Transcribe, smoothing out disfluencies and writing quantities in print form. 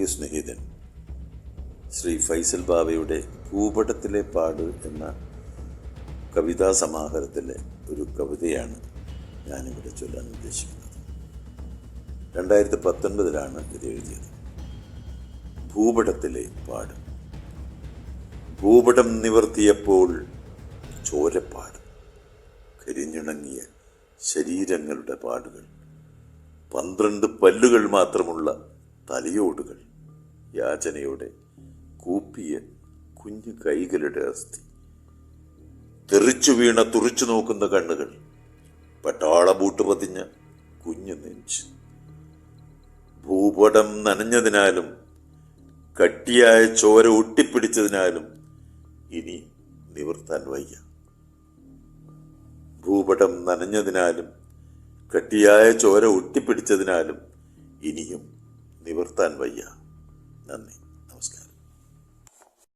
സ്നേഹിതൻ ശ്രീ ഫൈസൽ ബാവയുടെ ഭൂപടത്തിലെ പാട് എന്ന കവിതാ സമാഹാരത്തിലെ ഒരു കവിതയാണ് ഞാനിവിടെ ചൊല്ലാൻ ഉദ്ദേശിക്കുന്നത്. 2019 ഇത് എഴുതിയത്. ഭൂപടത്തിലെ പാട്. ഭൂപടം നിവർത്തിയപ്പോൾ ചോരപ്പാട്, കരിഞ്ഞിണങ്ങിയ ശരീരങ്ങളുടെ പാടുകൾ, 12 പല്ലുകൾ മാത്രമുള്ള തലയോടുകൾ, യാചനയോടെ കൂപ്പിയ കുഞ്ഞു കൈകളുടെ അസ്ഥി, തെറിച്ചു വീണ തുറിച്ചു നോക്കുന്ന കണ്ണുകൾ, പട്ടാള ബൂട്ട് പതിഞ്ഞ കുഞ്ഞു നെഞ്ച്. ഭൂപടം നനഞ്ഞതിനാലും കട്ടിയായ ചോര ഒട്ടിപ്പിടിച്ചതിനാലും ഇനി നിവർത്താൻ വയ്യ. ഭൂപടം നനഞ്ഞതിനാലും കട്ടിയായ ചോര ഒട്ടിപ്പിടിച്ചതിനാലും ഇനിയും നിവർത്താൻ വയ്യ. നന്ദി.